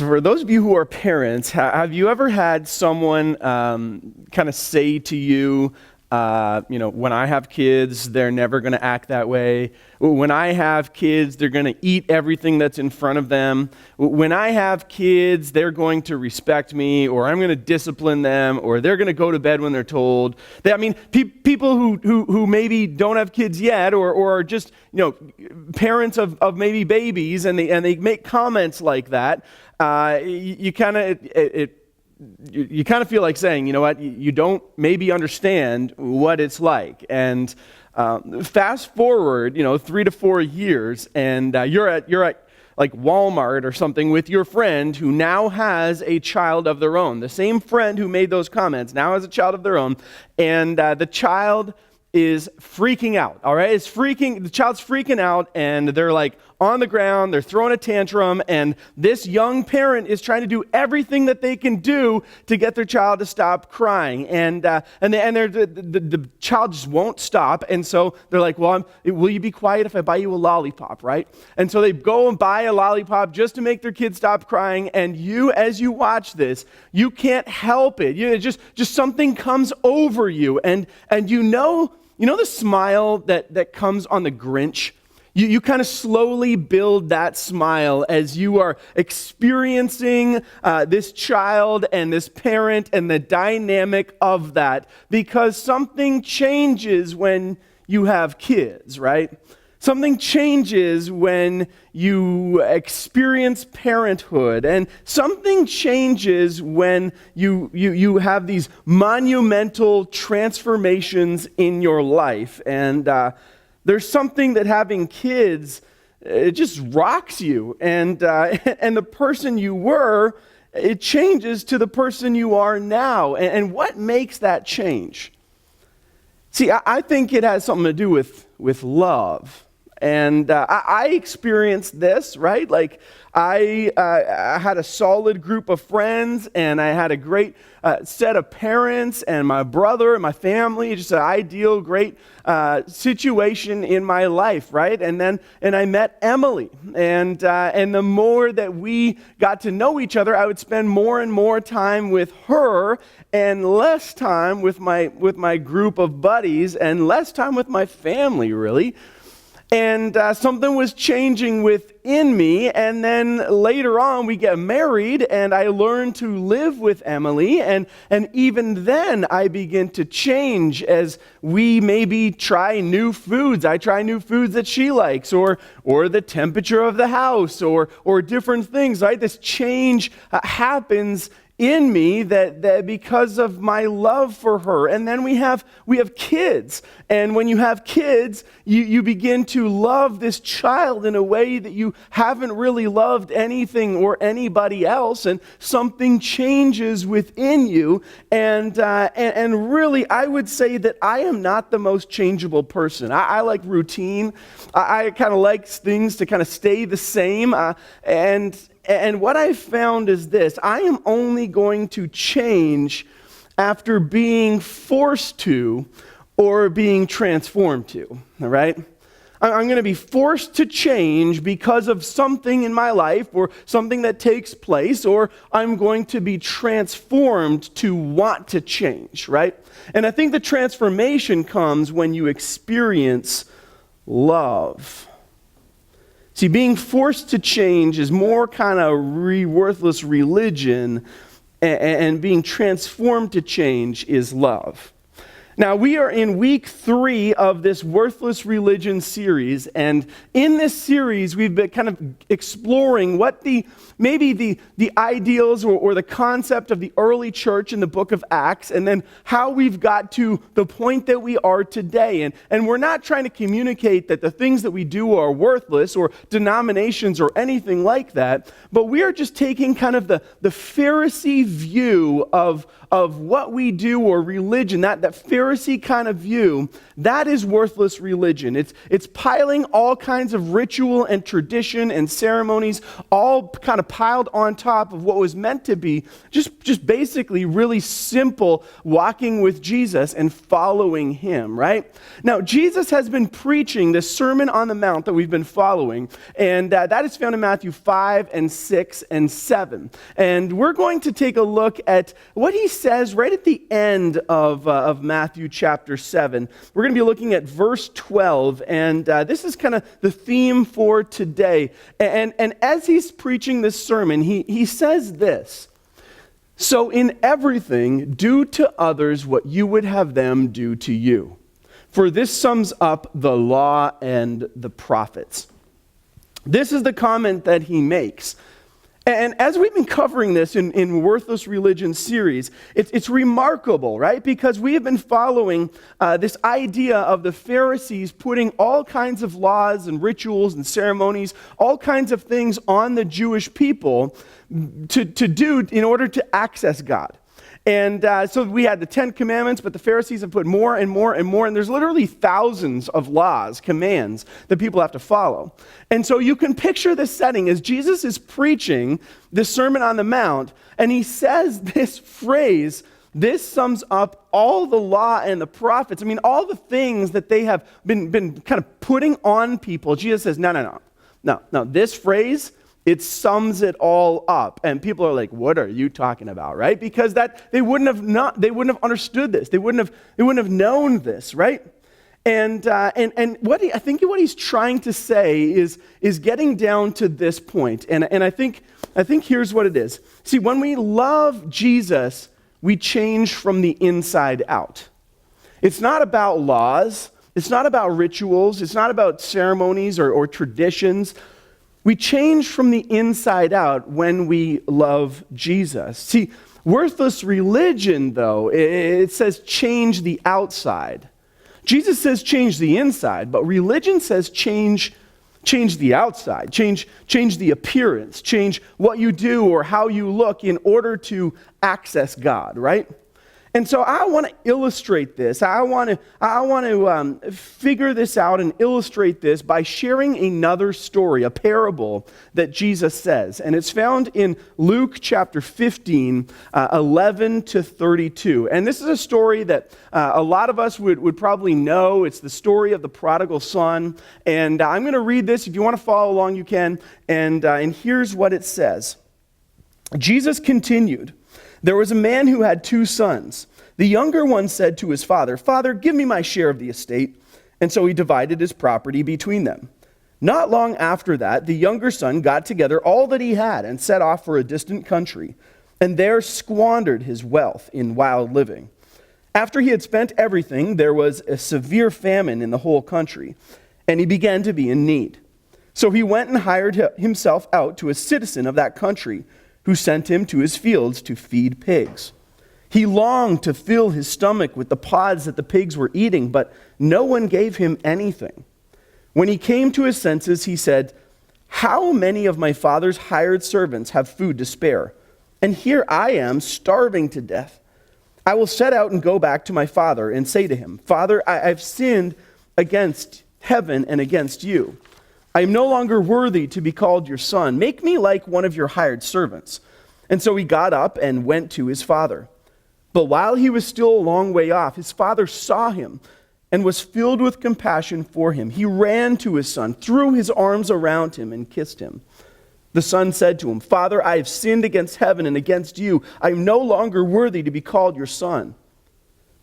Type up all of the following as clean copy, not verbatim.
So for those of you who are parents, have you ever had someone kind of say to you, when I have kids, they're never going to act that way. When I have kids, they're going to eat everything that's in front of them. When I have kids, they're going to respect me, or I'm going to discipline them, or they're going to go to bed when they're told. People who maybe don't have kids yet, or are just parents of maybe babies, and they make comments like that. You kind of feel like saying, you know what, you don't maybe understand what it's like. And fast forward, 3 to 4 years, and you're at like Walmart or something with your friend who now has a child of their own. The same friend who made those comments now has a child of their own, and the child is freaking out, all right? The child's freaking out, and they're like on the ground, they're throwing a tantrum, and this young parent is trying to do everything that they can do to get their child to stop crying, and the child just won't stop, and so they're like, well, will you be quiet if I buy you a lollipop, right? And so they go and buy a lollipop just to make their kid stop crying, and as you watch this, you can't help it. Just something comes over you, and you know the smile that comes on the Grinch? You kind of slowly build that smile as you are experiencing this child and this parent and the dynamic of that, because something changes when you have kids, right? Something changes when you experience parenthood, and something changes when you have these monumental transformations in your life. And there's something that having kids, it just rocks you, and the person you were, it changes to the person you are now. And what makes that change? See, I think it has something to do with love. And I experienced this, right? Like I had a solid group of friends, and I had a great set of parents, and my brother and my family, just an ideal, great situation in my life, right? And I met Emily, and the more that we got to know each other, I would spend more and more time with her, and less time with my group of buddies, and less time with my family, really. And something was changing within me, and then later on we get married, and I learned to live with Emily, and even then I begin to change as we maybe try new foods. I try new foods that she likes, or the temperature of the house, or different things, right? This change happens in me that because of my love for her. And then we have kids, and when you have kids, you begin to love this child in a way that you haven't really loved anything or anybody else, and something changes within you. And really, I would say that I am not the most changeable person. I like routine. I kind of like things to kind of stay the same, and what I've found is this: I am only going to change after being forced to or being transformed to, all right? I'm going to be forced to change because of something in my life or something that takes place, or I'm going to be transformed to want to change, right? And I think the transformation comes when you experience love. See, being forced to change is more kind of worthless religion, and being transformed to change is love. Now, we are in week 3 of this Worthless Religion series, and in this series, we've been kind of exploring what maybe the ideals or the concept of the early church in the book of Acts, and then how we've got to the point that we are today. And we're not trying to communicate that the things that we do are worthless or denominations or anything like that, but we are just taking kind of the Pharisee view of what we do or religion, that Pharisee kind of view, that is worthless religion. It's piling all kinds of ritual and tradition and ceremonies, all kind of piled on top of what was meant to be just basically really simple walking with Jesus and following him, right? Now, Jesus has been preaching this Sermon on the Mount that we've been following, and that is found in Matthew 5 and 6 and 7. And we're going to take a look at what he says right at the end of Matthew chapter 7. We're going to be looking at verse 12, and this is kind of the theme for today. And as he's preaching this sermon, he says this: "So in everything, do to others what you would have them do to you. For this sums up the law and the prophets." This is the comment that he makes. And as we've been covering this in Worthless Religion series, it's remarkable, right? Because we have been following this idea of the Pharisees putting all kinds of laws and rituals and ceremonies, all kinds of things on the Jewish people to do in order to access God. And so we had the 10 Commandments, but the Pharisees have put more and more and more, and there's literally thousands of laws, commands that people have to follow. And so you can picture the setting as Jesus is preaching this Sermon on the Mount, and he says this phrase: "This sums up all the law and the prophets." I mean, all the things that they have been kind of putting on people. Jesus says, no, this phrase, it sums it all up. And people are like, what are you talking about, right? Because that they wouldn't have understood this. They wouldn't have known this, right? And what I think what he's trying to say is getting down to this point. And I think here's what it is. See, when we love Jesus, we change from the inside out. It's not about laws. It's not about rituals. It's not about ceremonies or traditions. We change from the inside out when we love Jesus. See, worthless religion, though, it says change the outside. Jesus says change the inside, but religion says change the outside, change the appearance, change what you do or how you look in order to access God, right? And so I want to illustrate this. I want to figure this out and illustrate this by sharing another story, a parable that Jesus says. And it's found in Luke chapter 15, 11 to 32. And this is a story that a lot of us would probably know. It's the story of the prodigal son. And I'm going to read this. If you want to follow along, you can. And here's what it says. Jesus continued. "There was a man who had 2 sons. The younger one said to his father, 'Father, give me my share of the estate.' And so he divided his property between them. Not long after that, the younger son got together all that he had and set off for a distant country, and there squandered his wealth in wild living. After he had spent everything, there was a severe famine in the whole country, and he began to be in need. So he went and hired himself out to a citizen of that country, who sent him to his fields to feed pigs. He longed to fill his stomach with the pods that the pigs were eating, but no one gave him anything. When he came to his senses, he said, 'How many of my father's hired servants have food to spare? And here I am, starving to death. I will set out and go back to my father and say to him, Father, I've sinned against heaven and against you. I am no longer worthy to be called your son. Make me like one of your hired servants.' And so he got up and went to his father. But while he was still a long way off, his father saw him and was filled with compassion for him. He ran to his son, threw his arms around him, and kissed him. The son said to him, 'Father, I have sinned against heaven and against you. I am no longer worthy to be called your son.'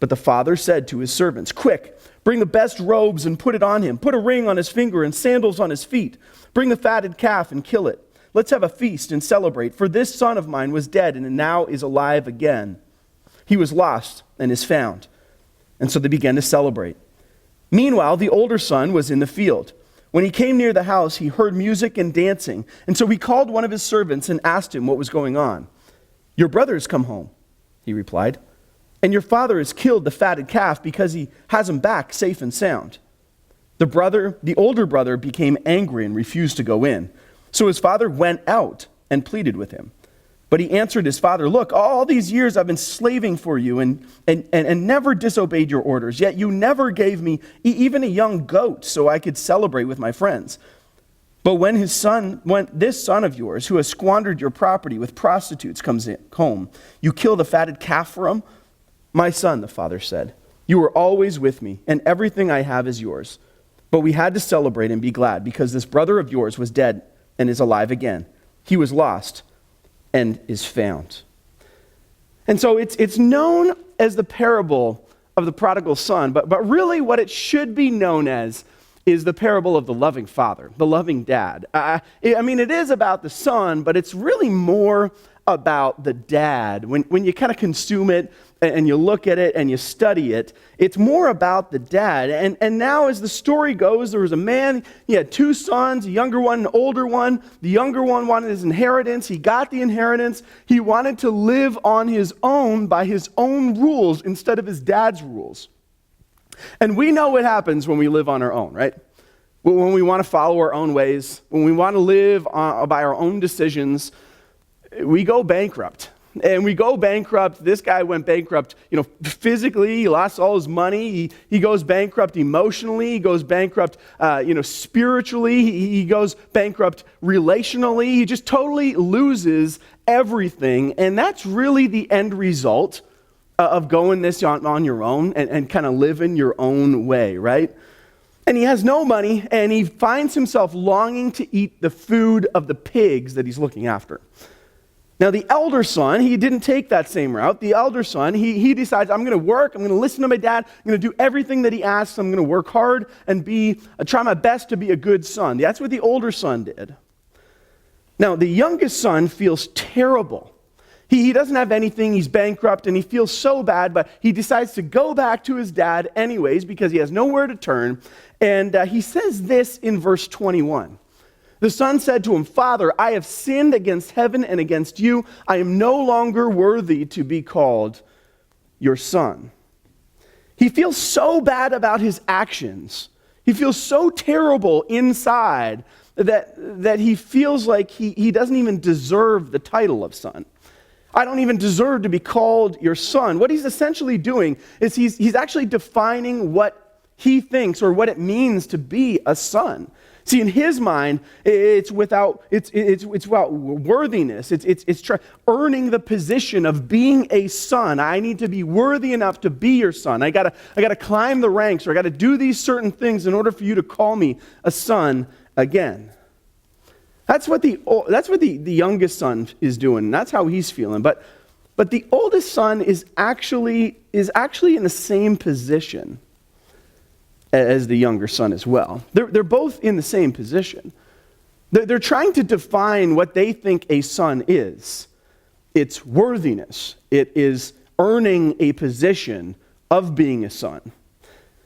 But the father said to his servants, 'Quick, bring the best robes and put it on him. Put a ring on his finger and sandals on his feet. Bring the fatted calf and kill it. Let's have a feast and celebrate, for this son of mine was dead and now is alive again. He was lost and is found.' And so they began to celebrate. Meanwhile, the older son was in the field. When he came near the house, he heard music and dancing. And so he called one of his servants and asked him what was going on. "Your brother has come home," he replied, "and your father has killed the fatted calf because he has him back safe and sound." The older brother became angry and refused to go in. So his father went out and pleaded with him. But he answered his father, "Look, all these years I've been slaving for you and never disobeyed your orders, yet you never gave me even a young goat so I could celebrate with my friends. But when this son of yours, who has squandered your property with prostitutes, comes home, you kill the fatted calf for him?" "My son," the father said, "you are always with me, and everything I have is yours. But we had to celebrate and be glad, because this brother of yours was dead and is alive again. He was lost and is found." And so it's known as the parable of the prodigal son, but really what it should be known as is the parable of the loving father, the loving dad. I mean, it is about the son, but it's really more about the dad. When you kind of consume it and you look at it and you study it, it's more about the dad. And now as the story goes, there was a man, he had two sons, a younger one, an older one. The younger one wanted his inheritance. He got the inheritance. He wanted to live on his own by his own rules instead of his dad's rules. And we know what happens when we live on our own, right? When we want to follow our own ways, when we want to live by our own decisions, we go bankrupt. And we go bankrupt. This guy went bankrupt, physically. He lost all his money. He goes bankrupt emotionally. He goes bankrupt, spiritually. He goes bankrupt relationally. He just totally loses everything. And that's really the end result of going this on your own and kind of living your own way, right? And he has no money, and he finds himself longing to eat the food of the pigs that he's looking after. Now, the elder son, he didn't take that same route. The elder son, he decides, I'm going to work, I'm going to listen to my dad, I'm going to do everything that he asks, I'm going to work hard and try my best to be a good son. That's what the older son did. Now, the youngest son feels terrible. He doesn't have anything, he's bankrupt, and he feels so bad, but he decides to go back to his dad anyways because he has nowhere to turn. And he says this in verse 21. The son said to him, "Father, I have sinned against heaven and against you. I am no longer worthy to be called your son." He feels so bad about his actions. He feels so terrible inside that he feels like he doesn't even deserve the title of son. "I don't even deserve to be called your son." What he's essentially doing is he's actually defining what he thinks or what it means to be a son. See, in his mind, it's about worthiness. It's earning the position of being a son. I need to be worthy enough to be your son. I gotta climb the ranks, or I gotta do these certain things in order for you to call me a son again. That's what the youngest son is doing. That's how he's feeling. But the oldest son is actually in the same position as the younger son as well. They're both in the same position. They're trying to define what they think a son is. It's worthiness. It is earning a position of being a son.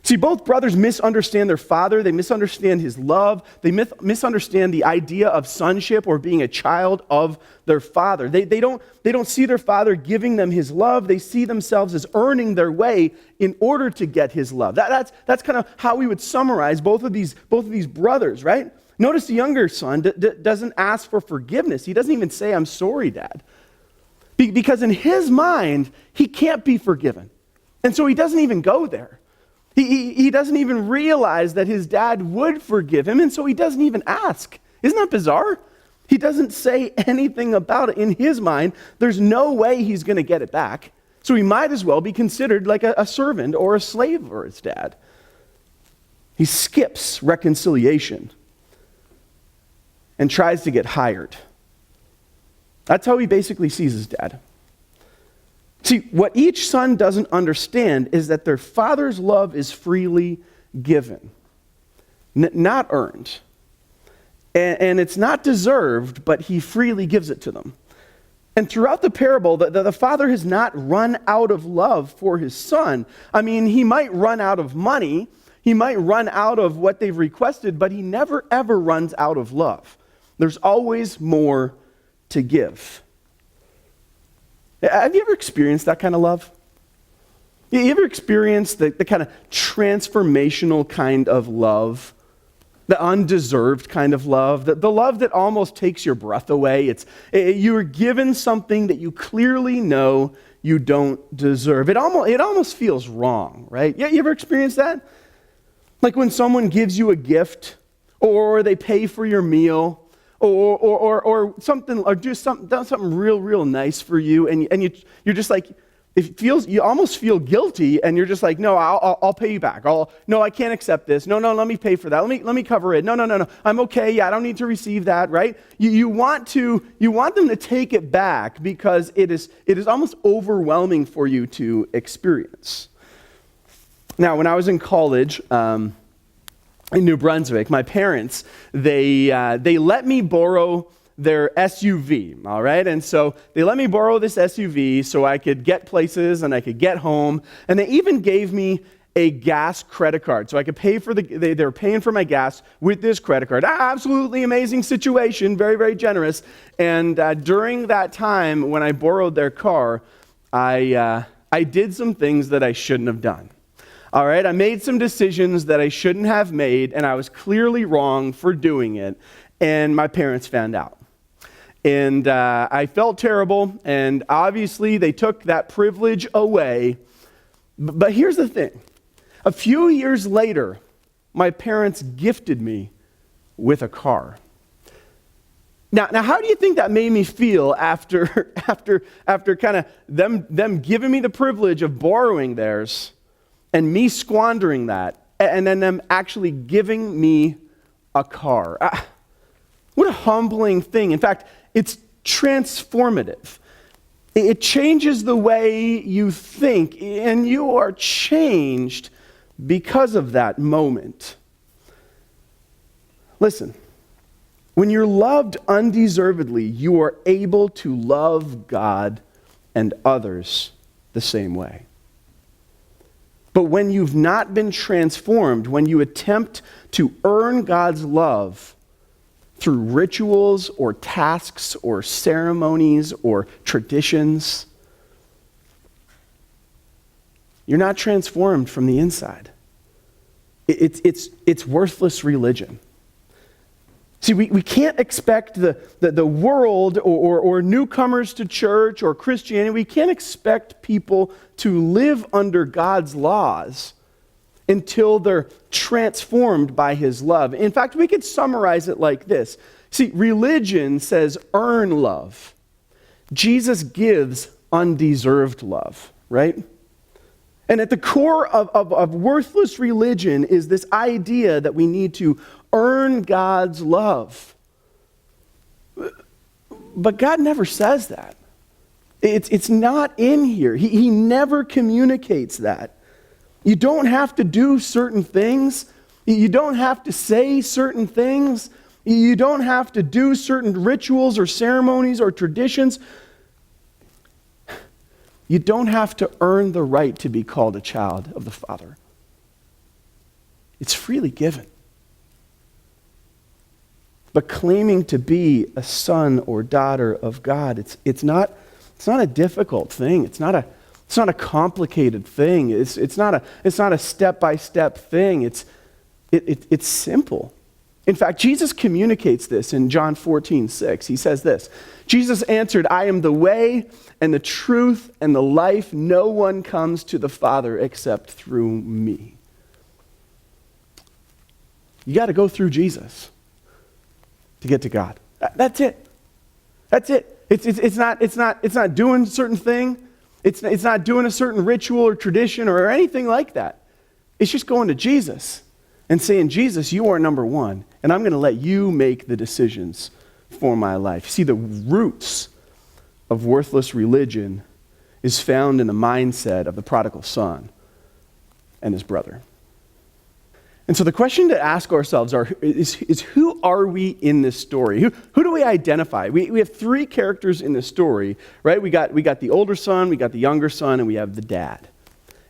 See, both brothers misunderstand their father. They misunderstand his love. They misunderstand the idea of sonship or being a child of their father. They don't see their father giving them his love. They see themselves as earning their way in order to get his love. That's kind of how we would summarize both of these brothers, right? Notice the younger son doesn't ask for forgiveness. He doesn't even say, "I'm sorry, Dad." Because in his mind, he can't be forgiven. And so he doesn't even go there. He doesn't even realize that his dad would forgive him, and so he doesn't even ask. Isn't that bizarre? He doesn't say anything about it. In his mind, there's no way he's going to get it back, so he might as well be considered like a servant or a slave for his dad. He skips reconciliation and tries to get hired. That's how he basically sees his dad. See, what each son doesn't understand is that their father's love is freely given, not earned. And it's not deserved, but he freely gives it to them. And throughout the parable, the father has not run out of love for his son. I mean, he might run out of money, he might run out of what they've requested, but he never, ever runs out of love. There's always more to give. Have you ever experienced that kind of love? You ever experienced the kind of transformational kind of love? The undeserved kind of love, the love that almost takes your breath away. You're given something that you clearly know you don't deserve. It almost feels wrong, right? Yeah, you ever experienced that? Like when someone gives you a gift, or they pay for your meal, or something, or do something real nice for you, and you're just like, you almost feel guilty, and you're just like, no, I'll pay you back. No, I can't accept this. No, let me pay for that. Let me cover it. No, I'm okay. Yeah, I don't need to receive that, right? You want them to take it back because it is almost overwhelming for you to experience. Now, when I was in college in New Brunswick, my parents they let me borrow their SUV, all right? And so they let me borrow this SUV so I could get places and I could get home. And they even gave me a gas credit card so I could pay for they were paying for my gas with this credit card. Absolutely amazing situation, very, very generous. And during that time when I borrowed their car, I did some things that I shouldn't have done. All right, I made some decisions that I shouldn't have made, and I was clearly wrong for doing it, and my parents found out. And I felt terrible, and obviously they took that privilege away. But here's the thing. A few years later, my parents gifted me with a car. Now, how do you think that made me feel after kind of them giving me the privilege of borrowing theirs and me squandering that, and then them actually giving me a car? What a humbling thing. In fact, it's transformative. It changes the way you think, and you are changed because of that moment. Listen, when you're loved undeservedly, you are able to love God and others the same way. But when you've not been transformed, when you attempt to earn God's love through rituals or tasks or ceremonies or traditions, you're not transformed from the inside. It's worthless religion. See, we can't expect the world or newcomers to church or Christianity, we can't expect people to live under God's laws until they're transformed by his love. In fact, we could summarize it like this. See, religion says earn love. Jesus gives undeserved love, right? And at the core of worthless religion is this idea that we need to earn God's love. But God never says that. It's not in here. He never communicates that. You don't have to do certain things. You don't have to say certain things. You don't have to do certain rituals or ceremonies or traditions. You don't have to earn the right to be called a child of the Father. It's freely given. But claiming to be a son or daughter of God, it's not a difficult thing. It's not a complicated thing. It's not a step-by-step thing. It's simple. In fact, Jesus communicates this in John 14:6. He says this, Jesus answered, I am the way and the truth and the life. No one comes to the Father except through me. You got to go through Jesus to get to God. That's it. That's it. It's not doing a certain thing. It's not doing a certain ritual or tradition or anything like that. It's just going to Jesus and saying, Jesus, you are number one, and I'm going to let you make the decisions for my life. See, the roots of worthless religion is found in the mindset of the prodigal son and his brother. And so the question to ask ourselves is who are we in this story? Who do we identify? We have three characters in this story, right? We got the older son, we got the younger son, and we have the dad.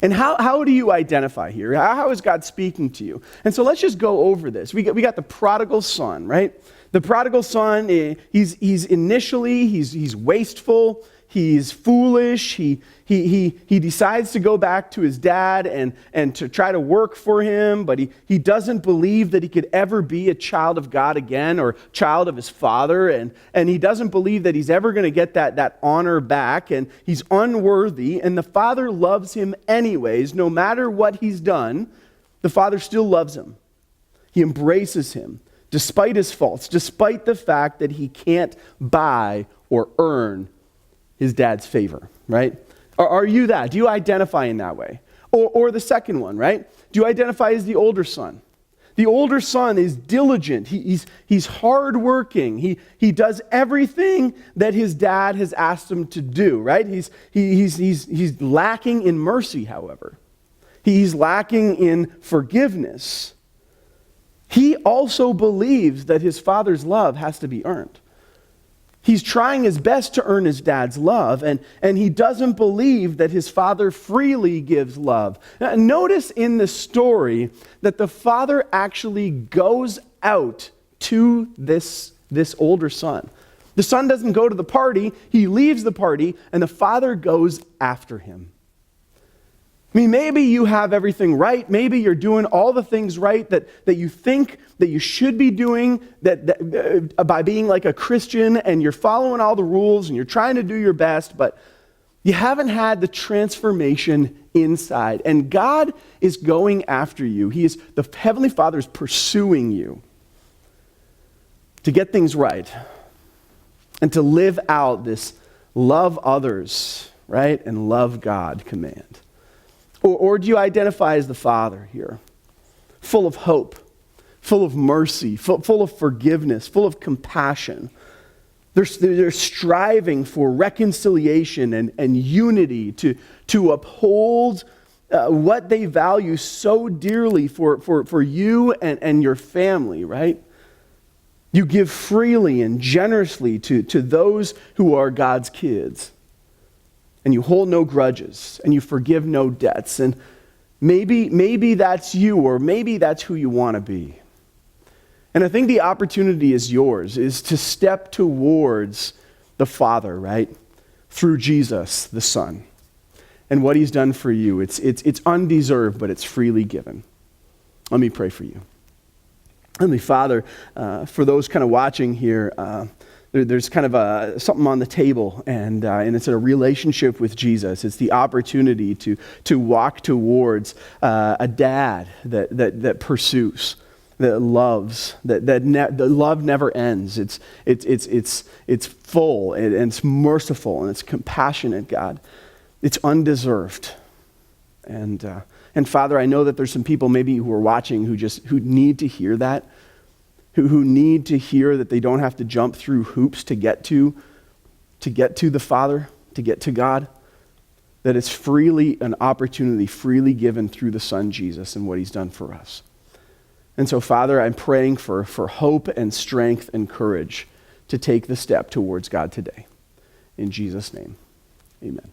And how do you identify here? How is God speaking to you? And so let's just go over this. We got the prodigal son, right? The prodigal son, he's wasteful, he's foolish, he decides to go back to his dad and to try to work for him, but he doesn't believe that he could ever be a child of God again or child of his father, and he doesn't believe that he's ever going to get that honor back, and he's unworthy, and the father loves him anyways. No matter what he's done, the father still loves him. He embraces him despite his faults, despite the fact that he can't buy or earn his dad's favor, right? Are you that? Do you identify in that way? Or the second one, right? Do you identify as the older son? The older son is diligent. He's hardworking. He does everything that his dad has asked him to do, right? He's lacking in mercy, however. He's lacking in forgiveness. He also believes that his father's love has to be earned. He's trying his best to earn his dad's love, and he doesn't believe that his father freely gives love. Now, notice in the story that the father actually goes out to this older son. The son doesn't go to the party, he leaves the party, and the father goes after him. I mean, maybe you have everything right. Maybe you're doing all the things right that you think that you should be doing by being like a Christian, and you're following all the rules and you're trying to do your best, but you haven't had the transformation inside. And God is going after you. The Heavenly Father is pursuing you to get things right and to live out this love others, right, and love God command. Or do you identify as the father here? Full of hope, full of mercy, full of forgiveness, full of compassion. They're striving for reconciliation and unity to uphold what they value so dearly for you and your family, right? You give freely and generously to those who are God's kids. And you hold no grudges, and you forgive no debts. And maybe that's you, or maybe that's who you want to be. And I think the opportunity is yours, is to step towards the Father, right? Through Jesus, the Son. And what he's done for you. It's undeserved, but it's freely given. Let me pray for you. Heavenly Father, for those kind of watching here, there's kind of something on the table, and it's a relationship with Jesus. It's the opportunity to walk towards a dad that pursues, that loves, the love never ends. It's full, and it's merciful, and it's compassionate, God. It's undeserved, and Father, I know that there's some people maybe who are watching who need to hear that. Who need to hear that they don't have to jump through hoops to get to the Father, to get to God, that it's freely an opportunity, freely given through the Son Jesus and what he's done for us. And so, Father, I'm praying for hope and strength and courage to take the step towards God today. In Jesus' name, amen.